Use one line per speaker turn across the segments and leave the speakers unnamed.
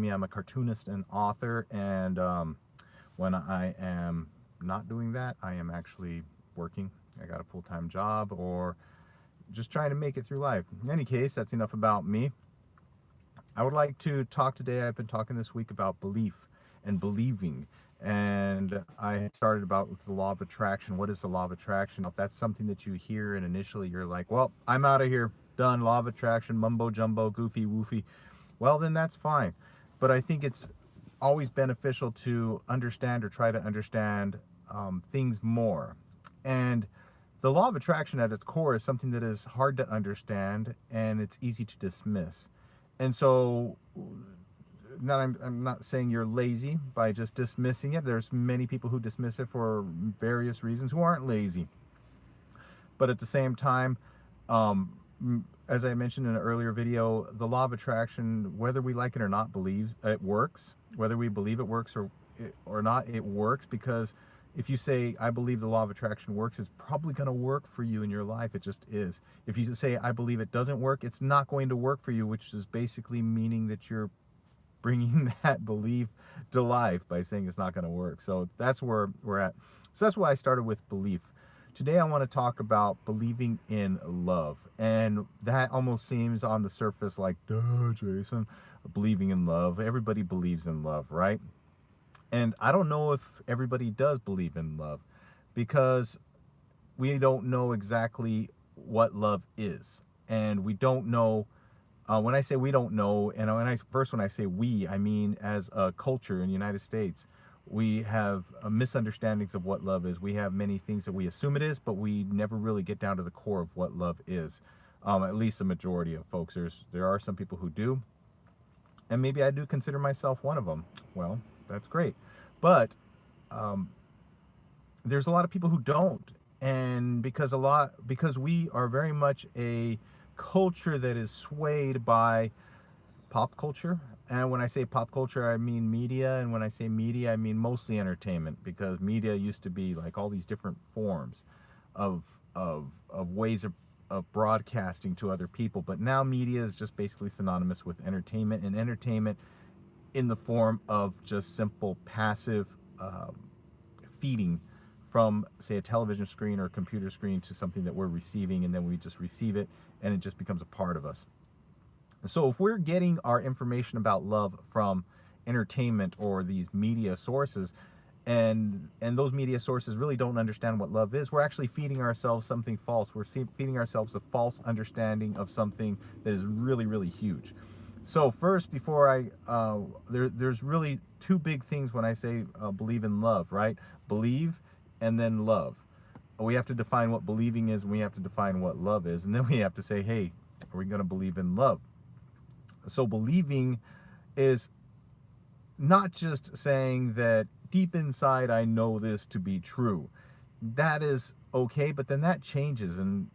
me, I'm a cartoonist and author, and when I am not doing that, I am actually working. I got a full-time job or just trying to make it through life. In any case, that's enough about me. I would like to talk today. I've been talking this week about belief and believing. And I had started about with the law of attraction. What is the law of attraction? If that's something that you hear and initially you're like, well, I'm out of here, done, law of attraction, mumbo jumbo, goofy woofy, well, then that's fine. But I think it's always beneficial to understand or try to understand things more. And the law of attraction at its core is something that is hard to understand and it's easy to dismiss. And so, not, I'm not saying you're lazy by just dismissing it. There's many people who dismiss it for various reasons who aren't lazy. But at the same time, um, as I mentioned in an earlier video, the law of attraction, whether we like it or not, believes it works. Whether we believe it works or not, it works, because if you say, I believe the law of attraction works, it's probably going to work for you in your life. It just is. If you say, I believe it doesn't work, it's not going to work for you, which is basically meaning that you're bringing that belief to life by saying it's not going to work. So that's where we're at. So that's why I started with belief. Today I want to talk about believing in love. And that almost seems on the surface like, duh, Jason, believing in love. Everybody believes in love, right? And I don't know if everybody does believe in love, because we don't know exactly what love is. And we don't know, when I say we don't know, and when I say we, I mean as a culture in the United States, we have misunderstandings of what love is. We have many things that we assume it is, but we never really get down to the core of what love is. At least the majority of folks. There are some people who do, and maybe I do consider myself one of them. Well, that's great, but um, there's a lot of people who don't, and because we are very much a culture that is swayed by pop culture. And when I say pop culture, I mean media. And when I say media, I mean mostly entertainment, because media used to be like all these different forms of ways of broadcasting to other people. But now media is just basically synonymous with entertainment, and entertainment in the form of just simple passive feeding from, say, a television screen or a computer screen to something that we're receiving, and then we just receive it and it just becomes a part of us. So if we're getting our information about love from entertainment or these media sources, and those media sources really don't understand what love is, we're actually feeding ourselves something false. We're feeding ourselves a false understanding of something that is really, really huge. So first, before there's really two big things when I say believe in love, right? Believe and then love. We have to define what believing is, and we have to define what love is, and then we have to say, hey, are we going to believe in love? So believing is not just saying that deep inside I know this to be true. That is okay, but then that changes, and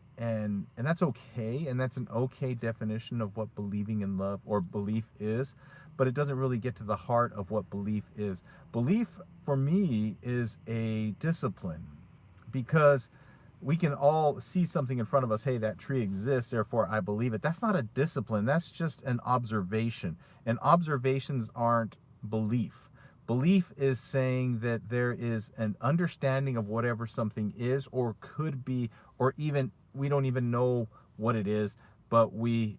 that's okay, and that's an okay definition of what believing in love or belief is, but it doesn't really get to the heart of what belief is. Belief for me is a discipline, because we can all see something in front of us. Hey, that tree exists, therefore I believe it. That's not a discipline. That's just an observation. And observations aren't belief. Belief is saying that there is an understanding of whatever something is or could be, or even we don't even know what it is, but we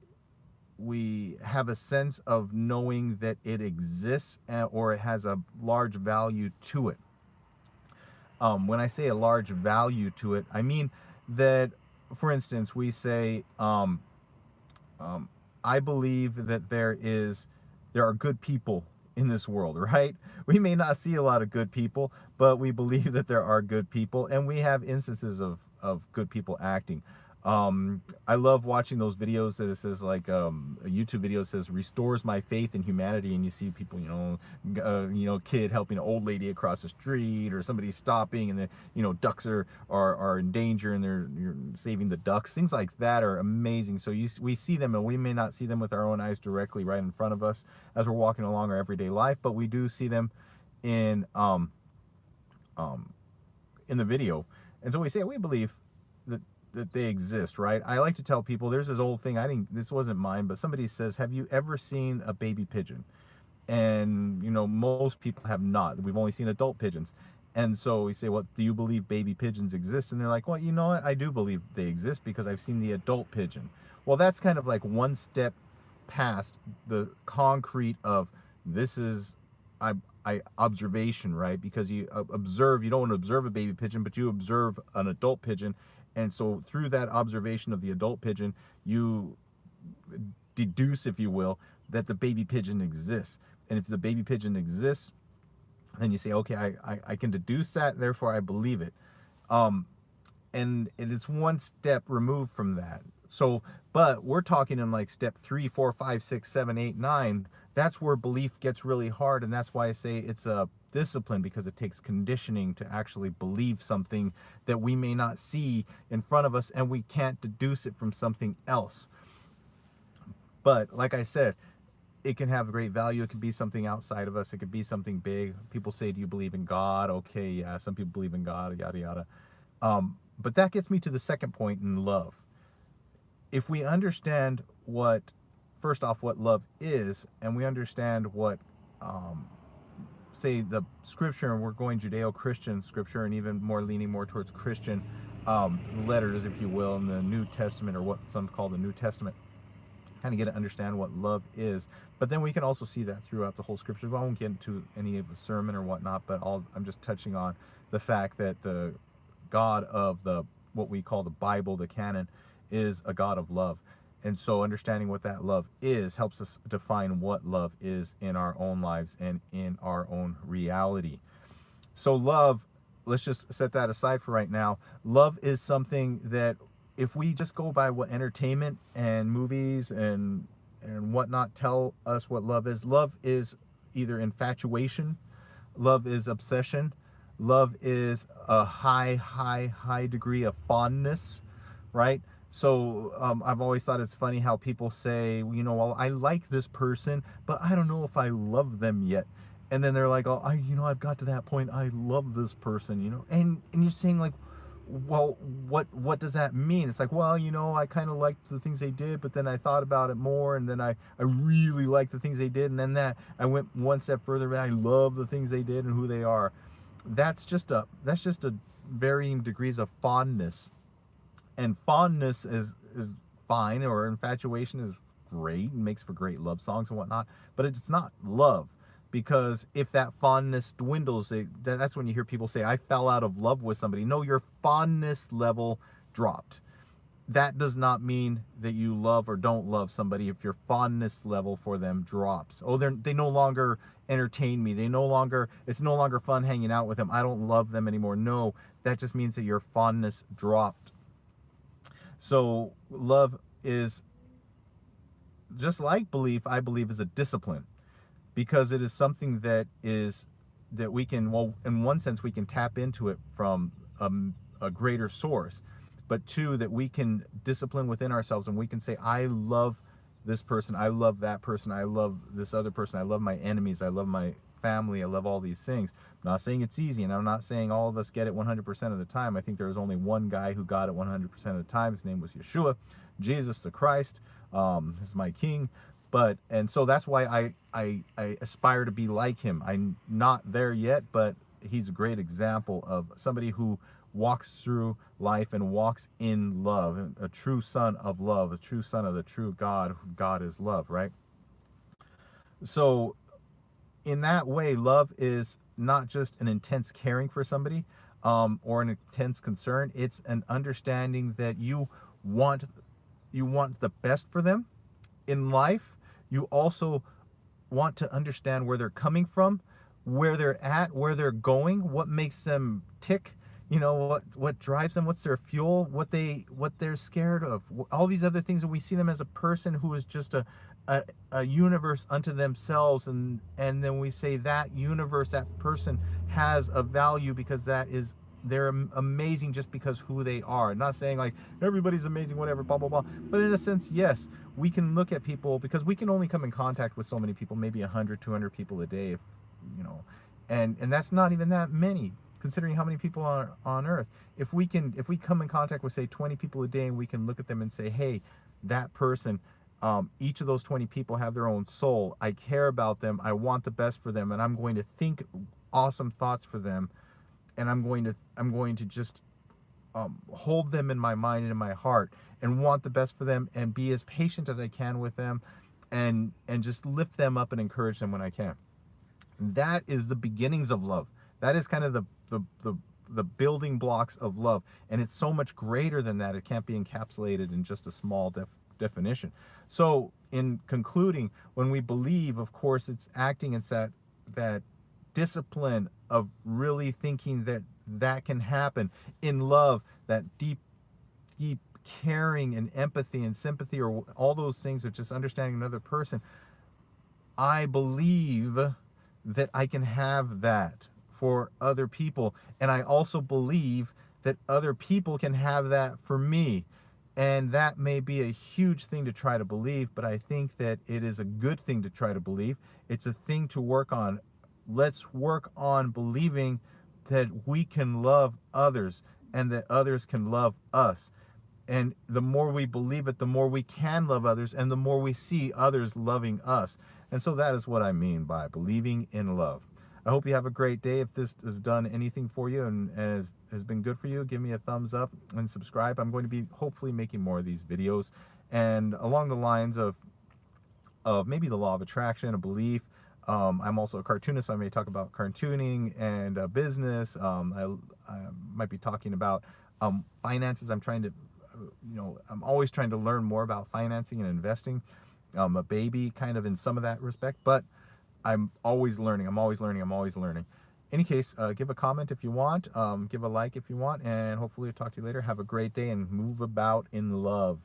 have a sense of knowing that it exists, or it has a large value to it. When I say a large value to it, I mean that, for instance, we say, um, I believe that there are good people in this world, right? We may not see a lot of good people, but we believe that there are good people, and we have instances of good people acting. I love watching those videos that it says, like, a YouTube video says restores my faith in humanity, and you see people, kid helping an old lady across the street, or somebody stopping, and the ducks are in danger, and you're saving the ducks. Things like that are amazing. So we see them, and we may not see them with our own eyes directly right in front of us as we're walking along our everyday life, but we do see them in um, in the video. And so we say we believe that they exist, right? I like to tell people, there's this old thing, this wasn't mine, but somebody says, have you ever seen a baby pigeon? And most people have not. We've only seen adult pigeons. And so we say, well, do you believe baby pigeons exist? And they're like, well, you know what, I do believe they exist because I've seen the adult pigeon. Well, that's kind of like one step past the concrete of this is I, observation, right? Because you observe, you don't want to observe a baby pigeon, but you observe an adult pigeon. And so through that observation of the adult pigeon, you deduce, if you will, that the baby pigeon exists. And if the baby pigeon exists, then you say, okay, I can deduce that, therefore I believe it. And it is one step removed from that. So, but we're talking in like step 3, 4, 5, 6, 7, 8, 9. That's where belief gets really hard. And that's why I say it's a discipline, because it takes conditioning to actually believe something that we may not see in front of us and we can't deduce it from something else. But like I said, it can have great value. It could be something outside of us. It could be something big. People say, do you believe in God? Okay, yeah, some people believe in God, yada, yada. But that gets me to the second point in love. If we understand first off, what love is, and we understand what, say, the scripture, and we're going Judeo-Christian scripture, and even more leaning more towards Christian letters, if you will, in the New Testament, or what some call the New Testament, kind of get to understand what love is. But then we can also see that throughout the whole scriptures. I won't get into any of the sermon or whatnot, but I'm just touching on the fact that the God of what we call the Bible, the canon, is a God of love. And so understanding what that love is helps us define what love is in our own lives and in our own reality. So love, let's just set that aside for right now. Love is something that, if we just go by what entertainment and movies and whatnot tell us what love is either infatuation, love is obsession, love is a high degree of fondness, right? So I've always thought it's funny how people say, well, I like this person, but I don't know if I love them yet. And then they're like, oh, I've got to that point, I love this person, and you're saying, like, well, what does that mean? It's like, well, I kind of liked the things they did, but then I thought about it more, and then I really liked the things they did, and then that I went one step further, and I love the things they did and who they are. That's just a varying degrees of fondness. And fondness is fine, or infatuation is great and makes for great love songs and whatnot, but it's not love. Because if that fondness dwindles, that's when you hear people say, I fell out of love with somebody. No, your fondness level dropped. That does not mean that you love or don't love somebody if your fondness level for them drops. Oh, they no longer entertain me. It's no longer fun hanging out with them. I don't love them anymore. No, that just means that your fondness dropped. So love is, just like belief, I believe, is a discipline. Because it is something that we can, well, in one sense, we can tap into it from a greater source. But two, that we can discipline within ourselves, and we can say, I love this person, I love that person, I love this other person, I love my enemies, I love my family, I love all these things. I'm not saying it's easy, and I'm not saying all of us get it 100% of the time. I think there was only one guy who got it 100% of the time. His name was Yeshua, Jesus the Christ. This is my king. And so that's why I aspire to be like him. I'm not there yet, but he's a great example of somebody who walks through life and walks in love, a true son of love, a true son of the true God. God is love, right? So in that way, love is not just an intense caring for somebody, or an intense concern. It's an understanding that you want the best for them in life. You also want to understand where they're coming from, where they're at, where they're going, what makes them tick, what drives them, what's their fuel, what they're scared of, all these other things. And we see them as a person who is just a universe unto themselves, and then we say that universe, that person has a value because they're amazing just because who they are. Not saying like everybody's amazing, whatever, blah, blah, blah. But in a sense, yes, we can look at people, because we can only come in contact with so many people, maybe 100, 200 people a day, if and that's not even that many, considering how many people are on earth. If we come in contact with, say, 20 people a day, and we can look at them and say, hey, that person, Each of those 20 people have their own soul. I care about them. I want the best for them, and I'm going to think awesome thoughts for them, and I'm going to just hold them in my mind and in my heart, and want the best for them, and be as patient as I can with them, and just lift them up and encourage them when I can. That is the beginnings of love. That is kind of the building blocks of love, and it's so much greater than that. It can't be encapsulated in just a small definition. So in concluding, when we believe, of course, it's acting. It's that discipline of really thinking that that can happen in love, that deep caring and empathy and sympathy, or all those things of just understanding another person. I believe that I can have that for other people, and I also believe that other people can have that for me. And that may be a huge thing to try to believe, but I think that it is a good thing to try to believe. It's a thing to work on. Let's work on believing that we can love others and that others can love us. And the more we believe it, the more we can love others, and the more we see others loving us. And so that is what I mean by believing in love. I hope you have a great day. If this has done anything for you and has been good for you, give me a thumbs up and subscribe. I'm going to be hopefully making more of these videos, and along the lines of maybe the law of attraction, a belief. I'm also a cartoonist, so I may talk about cartooning and business. I might be talking about finances. I'm always trying to learn more about financing and investing. I'm a baby kind of in some of that respect, but I'm always learning. I'm always learning. I'm always learning. Any case, give a comment if you want, give a like if you want, and hopefully I'll talk to you later. Have a great day and move about in love.